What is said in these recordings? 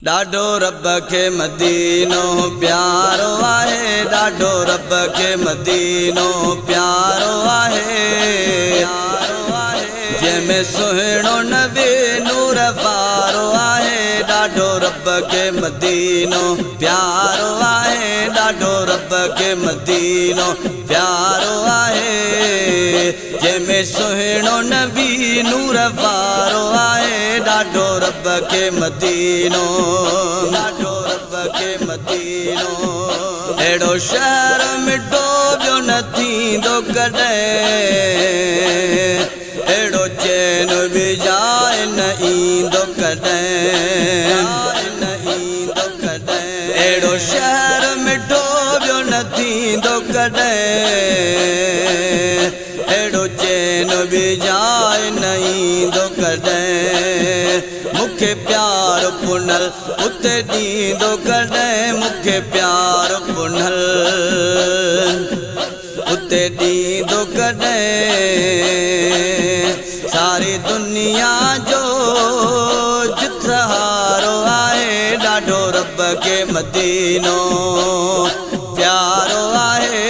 डाढो रब के मदीनो प्यारो आहे, डाढो रब के मदीनो प्यारो आहे। जंहिंमें सुहिणो नबी नूर वारो आहे, डाढो रब के मदीनो प्यारो आहे, डाढो रब के मदीनो प्यारो आहे। जंहिंमें सुहिणो नबी नूर वारो आहे, डाढो रब के मदीनो, डाढो रब के मदीनो। अहिड़ो शहर मिठो ॿियो न थींदो कॾहिं, अहिड़ो चैन बि जाए न ईंदो कॾहिं, न ईंदो कॾहिं। अहिड़ो शहर मिठो ॿियो न थींदो कॾहिं, अहिड़ो चैन बि जाए न ईंदो कॾहिं। मूंखे प्यार पुनल उते ॾींदो कॾहिं, मूंखे प्यार पुनल उते ॾींदो कॾहिं। सारी दुनिया जो जितहारो आहे, डाढो रब के मदीनो प्यारो आहे।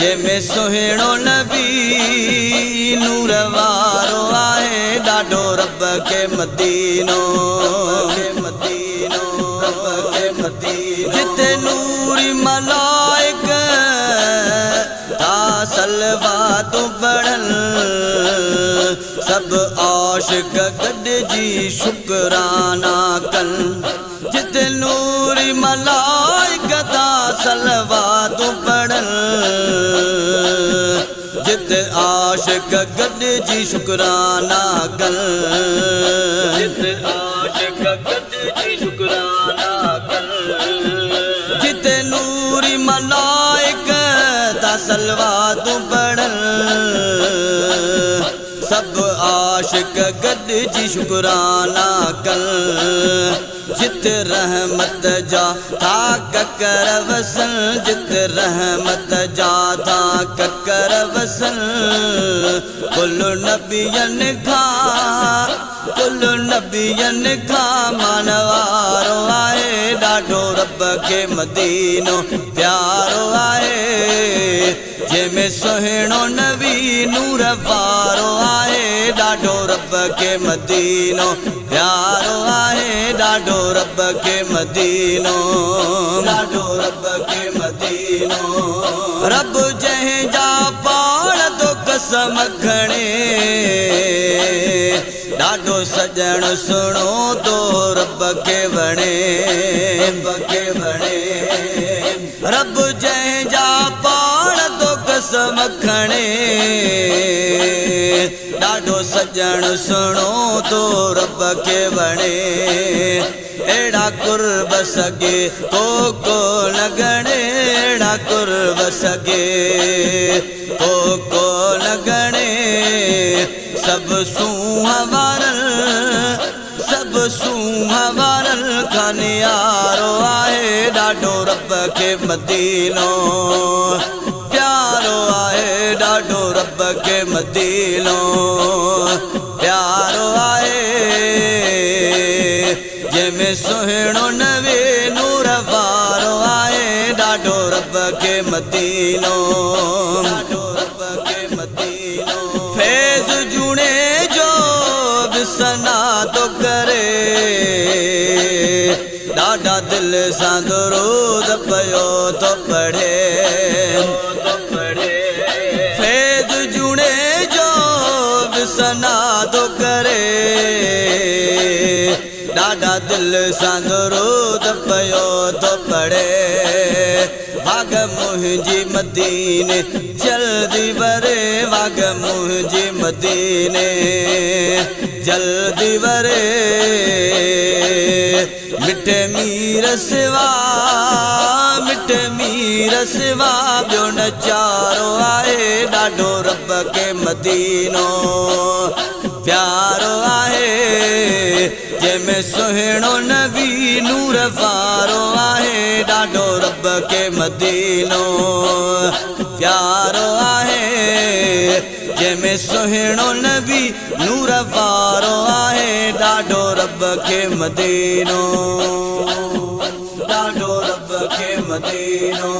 जंहिंमें सुहिणो नबी नूर वारो आहे, डाढो रब के मदीनो, मदीनो रब के मदीनो। जिते नूरी मलाइक ता सलवातूं पढ़न, सब आशिक गॾिजी शुकराना कन। जिते नूरी मलाइक ता सलवातूं पढ़न, जिते आशिक गॾिजी शुकराना कन, जिते आशिक गॾिजी शुकराना कन। जिते नूरी मलाइक ता सलवातूं पढ़न, सब आशिक गॾिजी शुकराना कन। जिते रहमत जा था ककर वसन, जिते रहमत जा था ककर वसन। कुल नबियन खां, कुल नबियन खां मानवारो आहे, डाढो रब के मदीनो प्यारो आहे। जंहिंमें सुहिणो नबी नूर वारो आहे, डाढो रब के मदीनो प्यारो आहे, डाढो रब के मदीनो, डाढो रब के मदीनो। रब जंहिंजा पाण तो कसम खणे, डाढो सजण सुणो तो रब के वणे, रब के वणे। रब जंहिंजा पाण तो कसम खणे, डाढो सजण सुणो तो रब के वणे। अहिड़ा कुर्ब सगे तो को न गणे, अहिड़ा कुर्ब सगे तो को न गणे। सब सूंह वारल, सब सूंह वारल खान यारो आहे, डाढो रब के मदीनो प्यारो आहे, डाढो रब के मदीनो प्यारो आहे। जंहिंमें सुहिणो नबी नूर वारो आहे, डाढो रब के मदीनो, डाढो रब के मदीनो। फैज़ जुणे जो बि सना तो करे, डाढा दिल सां दुरूद पयो तो पढ़े, फैज़ जुणे जो बि सना तो करे, डाढा दिल सां दुरूद पयो तो पढ़े। वाग मुंहिंजी मदीने जल्दी वरे, वाग मुंहिंजी मदीने जल्दी वरे। मिठे मीर सिवा, मिठे मीर सिवा ॿियो न चारो आहे, डाढो रब के मदीनो प्यारो आहे। जंहिंमें सुहिणो नबी नूर वारो आहे, डाढो रब के मदीनो प्यारो आहे। जंहिंमें सुहिणो नबी नूर वारो आहे ॾाढो रब खे मदीनो ॾाढो रब खे मदीनो